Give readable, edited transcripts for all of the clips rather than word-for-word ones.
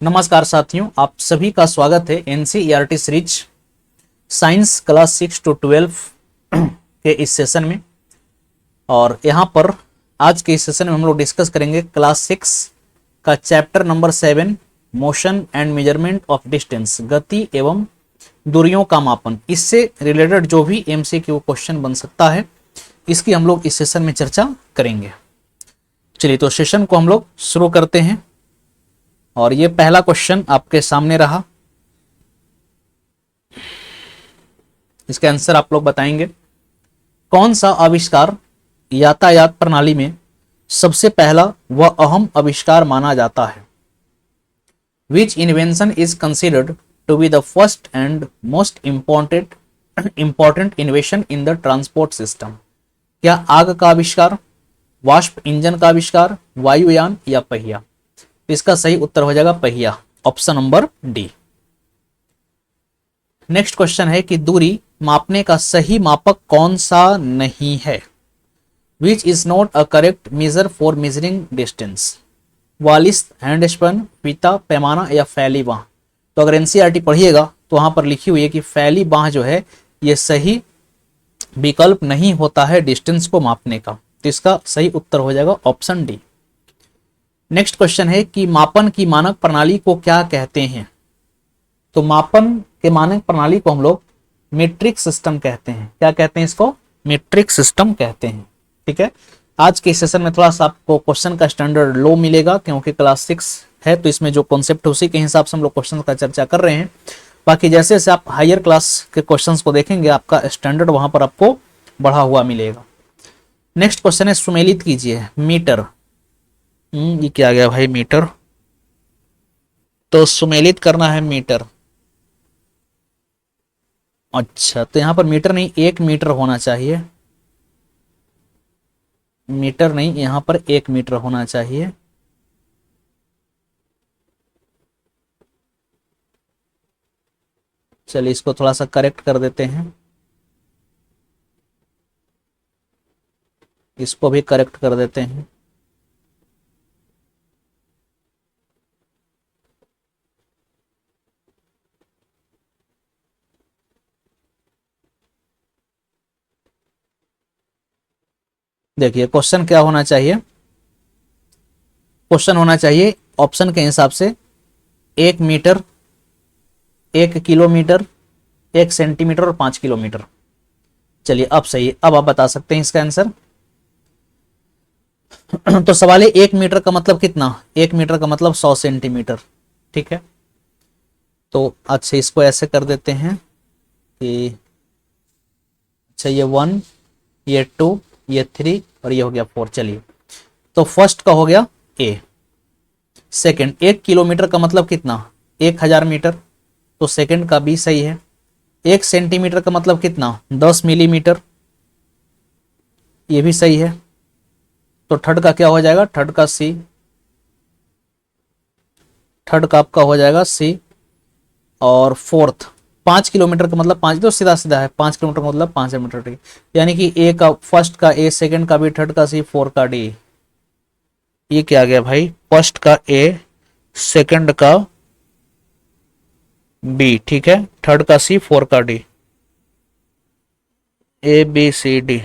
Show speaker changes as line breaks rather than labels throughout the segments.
नमस्कार साथियों, आप सभी का स्वागत है NCERT series science class 6 to 12 के इस सेशन में। और यहाँ पर आज के इस सेशन में हम लोग डिस्कस करेंगे क्लास 6 का chapter number 7 motion and measurement of distance, गति एवं दूरियों का मापन। इससे रिलेटेड जो भी एमसीक्यू क्वेश्चन बन सकता है इसकी हम लोग इस सेशन में चर्चा करेंगे। चलिए तो सेशन को हम लोग शुरू करते हैं और ये पहला क्वेश्चन आपके सामने रहा। इसका आंसर आप लोग बताएंगे। कौन सा आविष्कार यातायात प्रणाली में सबसे पहला व अहम आविष्कार माना जाता है? Which invention is considered to be the first and most important innovation in the transport system? क्या आग का आविष्कार, वाष्प इंजन का आविष्कार, वायुयान या पहिया? इसका सही उत्तर हो जाएगा पहिया, option number D. Next question है कि दूरी मापने का सही मापक कौन सा नहीं है? Which is not a correct measure for measuring distance? वालिस, हैंडस्पन, फीता, पैमाना या फैली बांह? तो अगर एनसीईआरटी पढ़िएगा तो वहां पर लिखी हुई है कि फैली बांह जो है ये सही विकल्प नहीं होता है डिस्टेंस को मापने का। तो इसका सही उत्तर हो जाएगा ऑप्शन डी। नेक्स्ट क्वेश्चन है कि मापन की मानक प्रणाली को क्या कहते हैं? तो मापन के मानक प्रणाली को हम लोग मीट्रिक सिस्टम कहते हैं। क्या कहते हैं इसको? मीट्रिक सिस्टम कहते हैं। ठीक है, आज के सेशन में थोड़ा सा आपको क्वेश्चन का स्टैंडर्ड लो मिलेगा क्योंकि क्लास 6 है, तो इसमें जो कॉन्सेप्ट है उसी के हिसाब से हम लोग क्वेश्चन का चर्चा कर रहे हैं। बाकी जैसे जैसे आप हायर क्लास के क्वेश्चन को देखेंगे आपका स्टैंडर्ड वहां पर आपको बढ़ा हुआ मिलेगा। नेक्स्ट क्वेश्चन है सुमेलित कीजिए मीटर। ये क्या आ गया भाई? मीटर। तो सुमेलित करना है मीटर। अच्छा, तो यहां पर मीटर नहीं 1 मीटर होना चाहिए। मीटर नहीं, यहां पर 1 मीटर होना चाहिए। चलिए इसको थोड़ा सा करेक्ट कर देते हैं, इसको भी करेक्ट कर देते हैं। देखिए क्वेश्चन क्या होना चाहिए? क्वेश्चन होना चाहिए ऑप्शन के हिसाब से 1 मीटर, 1 किलोमीटर, 1 सेंटीमीटर और 5 किलोमीटर। चलिए अब सही है, अब आप बता सकते हैं इसका आंसर। तो सवाल है 1 मीटर का मतलब कितना? 1 मीटर का मतलब 100 सेंटीमीटर। ठीक है, तो अच्छा इसको ऐसे कर देते हैं कि अच्छा ये 1, ये 2, ये 3 और ये हो गया 4। चलिए तो फर्स्ट का हो गया ए। सेकंड, 1 किलोमीटर का मतलब कितना? 1000 मीटर, तो सेकंड का बी सही है। 1 सेंटीमीटर का मतलब कितना? 10 मिलीमीटर, ये भी सही है। तो थर्ड का क्या हो जाएगा? थर्ड का सी। थर्ड का आपका हो जाएगा सी। और फोर्थ 5 किलोमीटर का मतलब 5, तो सीधा सीधा है 5 किलोमीटर का मतलब 5 मीटर। ठीक, यानी कि ए का फर्स्ट का ए, सेकंड का बी, थर्ड का सी, फोर्थ का डी। ये क्या आ गया भाई? फर्स्ट का ए, सेकंड का बी, ठीक है, थर्ड का सी, फोर्थ का D, A B C D.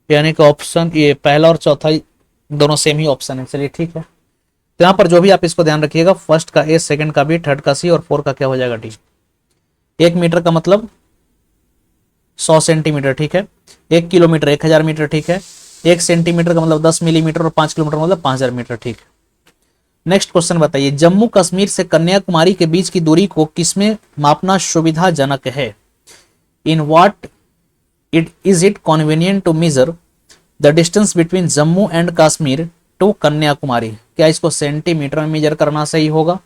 यानी कि ऑप्शन ये पहला और चौथा दोनों सेम ही ऑप्शन है। चलिए ठीक है, तो यहाँ पर जो भी आप इसको ध्यान रखिएगा, फर्स्ट का ए, सेकंड का बी, थर्ड का सी और फोर्थ का क्या हो जाएगा? डी। 1 मीटर का मतलब 100 सेंटीमीटर, ठीक है। 1 किलोमीटर 1000 मीटर, ठीक है। 1 सेंटीमीटर का मतलब 10 मिलीमीटर और 5 किलोमीटर का मतलब 5000 मीटर, ठीक है। नेक्स्ट क्वेश्चन बताइए, जम्मू कश्मीर से कन्याकुमारी के बीच की दूरी को किसमें मापना सुविधाजनक है? In what is it convenient to measure the distance between Jammu and Kashmir to Kanyakumari? क्या इसको सेंटीमीटर में मेजर करना सही होगा?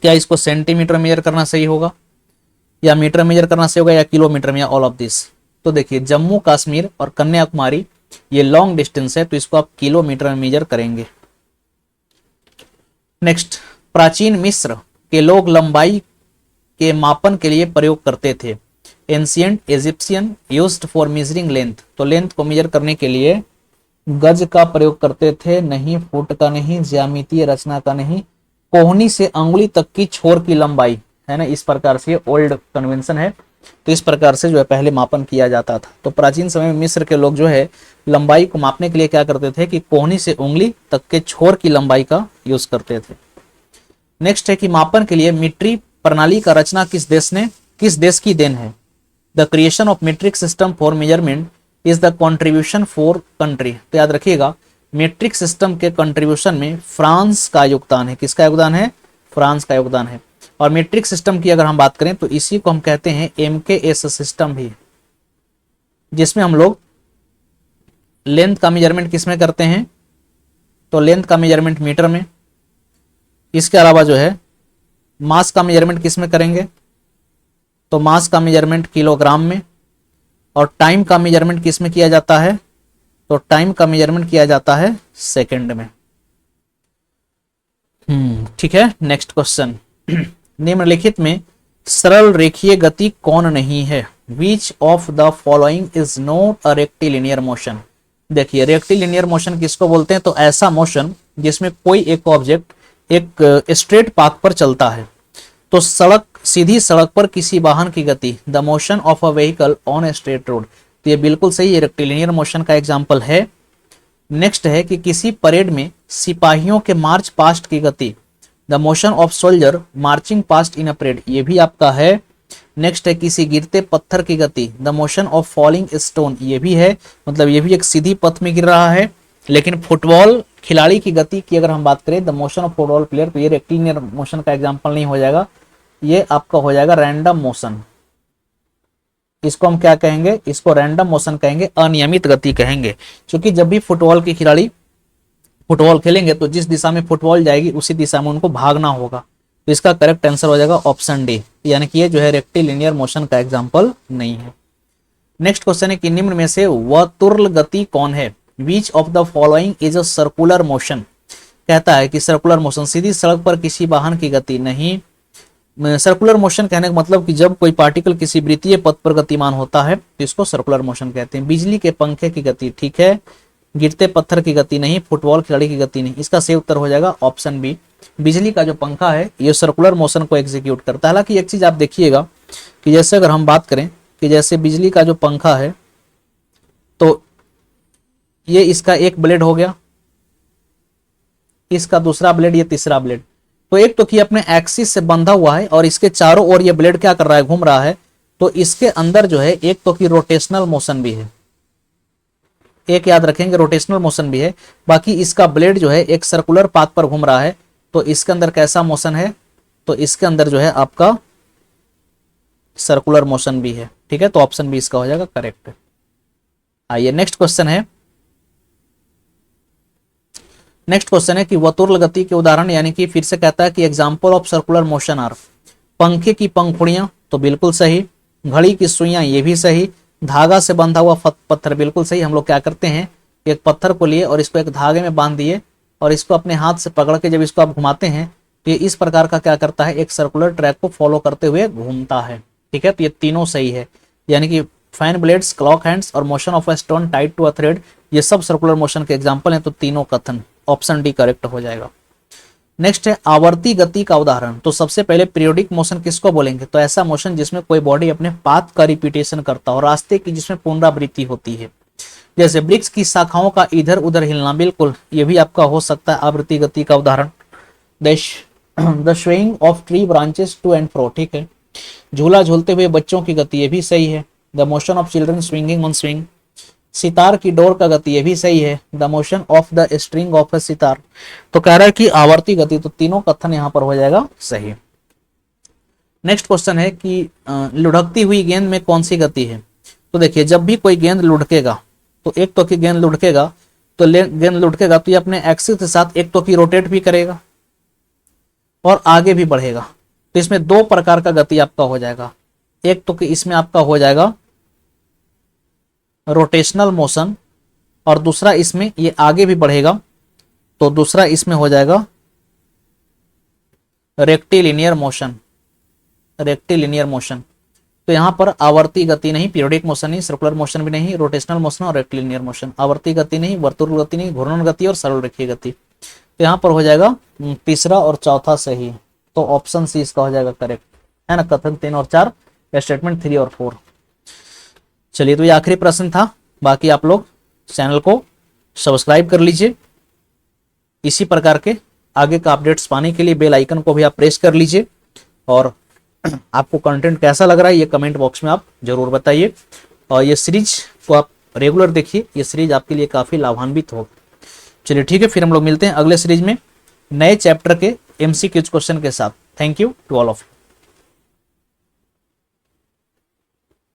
क्या इसको सेंटीमीटर में मेजर करना सही होगा या मीटर मेजर करना सही होगा या किलोमीटर में या ऑल ऑफ दिस? तो देखिए जम्मू कश्मीर और कन्याकुमारी ये लॉन्ग डिस्टेंस है, तो इसको आप किलोमीटर में मेजर करेंगे। नेक्स्ट, प्राचीन मिस्र के लोग लंबाई के मापन के लिए प्रयोग करते थे। Ancient Egyptian used for measuring length, तो लेंथ को मेजर करने के लिए गज का प्रयोग करते थे, नहीं। फुट का नहीं, ज्यामितीय रचना का नहीं, कोहनी से अंगुली तक की छोर की लंबाई, है ना, इस प्रकार से ओल्ड कन्वेंशन है। तो इस प्रकार से जो है पहले मापन किया जाता था। तो प्राचीन समय में मिस्र के लोग जो है लंबाई को मापने के लिए क्या करते थे कि कोहनी से उंगली तक के छोर की लंबाई का यूज करते थे। नेक्स्ट है कि मापन के लिए मीट्रिक प्रणाली का रचना किस देश की देन है। The creation of metric system for measurement is the contribution for country. तो याद रखिएगा मीट्रिक सिस्टम के कंट्रीब्यूशन में फ्रांस का योगदान है। किसका योगदान है? फ्रांस का योगदान है। और मीट्रिक सिस्टम की अगर हम बात करें तो इसी को हम कहते हैं MKS सिस्टम भी, जिसमें हम लोग लेंथ का मेजरमेंट किसमें करते हैं? तो लेंथ का मेजरमेंट मीटर में। इसके अलावा जो है मास का मेजरमेंट किसमें करेंगे? तो मास का मेजरमेंट किलोग्राम में। और टाइम का मेजरमेंट किसमें किया जाता है? तो टाइम का मेजरमेंट किया जाता है सेकंड में। ठीक है। नेक्स्ट क्वेश्चन, निम्नलिखित में सरल रेखीय गति कौन नहीं है? Which of the following is not a rectilinear motion. देखिए रेक्टिलिनियर मोशन किसको बोलते हैं? तो ऐसा मोशन जिसमें कोई एक ऑब्जेक्ट एक स्ट्रेट पाथ पर चलता है। तो सीधी सड़क पर किसी वाहन की गति, the motion of a vehicle on a straight road. तो ये बिल्कुल सही, रेक्टिलिनियर मोशन का एग्जांपल है। नेक्स्ट है कि किसी परेड में सिपाहियों के मार्च पास्ट की गति, the motion of soldier marching past in a parade, ये भी आपका है। नेक्स्ट है किसी गिरते पत्थर की गति, the motion of falling stone, ये भी है, मतलब ये भी एक सीधी पथ में गिर रहा है। लेकिन फुटबॉल खिलाड़ी की गति की अगर हम बात करें, the motion of football player, तो ये रेक्टिलिनियर मोशन का एग्जांपल नहीं हो जाएगा, ये आपका हो जाएगा रैंडम मोशन। इसको हम क्या कहेंगे? इसको रैंडम मोशन कहेंगे, अनियमित गति कहेंगे। क्योंकि जब भी फुटबॉल के खिलाड़ी फुटबॉल खेलेंगे तो जिस दिशा में फुटबॉल जाएगी उसी दिशा में उनको भागना होगा। तो इसका करेक्ट आंसर हो जाएगा ऑप्शन डी, यानी कि ये जो है रेक्टिलिनियर मोशन का एग्जांपल नहीं है। नेक्स्ट क्वेश्चन है कि निम्न में से वतुर्ल गति कौन है? Which of the following is a circular motion. कहता है कि सर्कुलर मोशन, सीधी सड़क पर किसी वाहन की गति नहीं। सर्कुलर मोशन कहने का मतलब कि जब कोई पार्टिकल किसी वृत्तीय पथ पर गतिमान होता है तो इसको सर्कुलर मोशन कहते हैं। बिजली के पंखे की गति, ठीक है। गिरते पत्थर की गति नहीं, फुटबॉल खिलाड़ी की गति नहीं। इसका सही उत्तर हो जाएगा ऑप्शन बी, बिजली का जो पंखा है ये सर्कुलर मोशन को एग्जीक्यूट करता है। हालांकि एक चीज आप देखिएगा कि जैसे अगर हम बात करें कि जैसे बिजली का जो पंखा है तो ये इसका एक ब्लेड हो गया, इसका दूसरा ब्लेड, ये तीसरा ब्लेड। तो एक तो कि अपने एक्सिस से बंधा हुआ है और इसके चारों ओर ये ब्लेड क्या कर रहा है? घूम रहा है। तो इसके अंदर जो है एक तो कि रोटेशनल मोशन भी है, एक याद रखेंगे रोटेशनल मोशन भी है। बाकी इसका ब्लेड जो है एक सर्कुलर पाथ पर घूम रहा है। तो इसके अंदर कैसा मोशन है? तो इसके अंदर जो है आपका सर्कुलर मोशन भी है, ठीक है। तो ऑप्शन बी इसका हो जाएगा करेक्ट। आइए नेक्स्ट क्वेश्चन है। नेक्स्ट क्वेश्चन है कि वतुर्ल गति के उदाहरण, यानी कि फिर से कहता है कि example of circular motion are, पंखे की पंखुड़ियां, तो बिल्कुल सही। घड़ी की सुइयां, ये भी सही। धागा से बंधा हुआ पत्थर, बिल्कुल सही। हम लोग क्या करते हैं, एक पत्थर को लिए और इसको एक धागे में बांध दिए और इसको अपने हाथ से पकड़ के जब इसको आप घुमाते हैं तो ये इस प्रकार का क्या करता है, एक सर्कुलर ट्रैक को फॉलो करते हुए घूमता है, ठीक है। तो ये तीनों सही है, यानी कि फैन ब्लेड्स, क्लॉक हैंड्स और motion of a stone tied to a thread, ये सब सर्कुलर मोशन के एग्जाम्पल हैं। तो तीनों कथन, ऑप्शन डी करेक्ट हो जाएगा। नेक्स्ट है आवर्ती गति का उदाहरण। तो सबसे पहले पीरियोडिक मोशन किसको बोलेंगे? तो ऐसा मोशन जिसमें कोई बॉडी अपने पाथ का रिपीटेशन करता हो, रास्ते की जिसमें पुनरावृत्ति होती है। जैसे वृक्ष की शाखाओं का इधर उधर हिलना, बिल्कुल ये भी आपका हो सकता है आवर्ती गति का उदाहरण। The swaying of tree branches to and fro, ठीक है। झूला झूलते हुए बच्चों की गति, ये भी सही है। The motion of children swinging on swing. Sitar की डोर का गति, ये भी सही है। The motion of the string of a sitar. तो कह रहा है कि आवर्ती गति, तो तीनों कथन यहां पर हो जाएगा सही। नेक्स्ट क्वेश्चन है कि लुढ़कती हुई गेंद में कौन सी गति है? तो देखिए जब भी कोई गेंद लुढ़केगा तो एक तो की गेंद लुढ़केगा तो गेंद लुढ़केगा तो ये अपने एक्सिस के साथ एक तो की रोटेट भी करेगा और आगे भी बढ़ेगा। तो इसमें दो प्रकार का गति आपका हो जाएगा। एक तो कि इसमें आपका हो जाएगा रोटेशनल मोशन और दूसरा इसमें ये आगे भी बढ़ेगा, तो दूसरा इसमें हो जाएगा रेक्टिलिनियर मोशन। रेक्टिलिनियर मोशन, तो यहाँ पर आवर्ती गति नहीं, पीरियोडिक मोशन नहीं, सर्कुलर मोशन भी नहीं, रोटेशनल मोशन और रेक्टिलिनियर मोशन। आवर्ती गति नहीं, वर्तुल गति नहीं, घूर्णन गति और सरल रेखीय गति। तो यहाँ पर हो जाएगा तीसरा और चौथा सही, तो ऑप्शन सी इसका हो जाएगा करेक्ट, है ना। कथन 3 और 4, स्टेटमेंट 3 और 4। चलिए, तो ये आखिरी प्रश्न था। बाकी आप लोग चैनल को सब्सक्राइब कर लीजिए। इसी प्रकार के आगे का अपडेट्स पाने के लिए बेल आइकन को भी आप प्रेस कर लीजिए। और आपको कंटेंट कैसा लग रहा है ये कमेंट बॉक्स में आप जरूर बताइए। और ये सीरीज को आप रेगुलर देखिए, ये सीरीज आपके लिए काफी लाभान्वित होगा। चलिए ठीक है, फिर हम लोग मिलते हैं अगले सीरीज में नए चैप्टर के MCQ क्वेश्चन के साथ। Thank you to all of.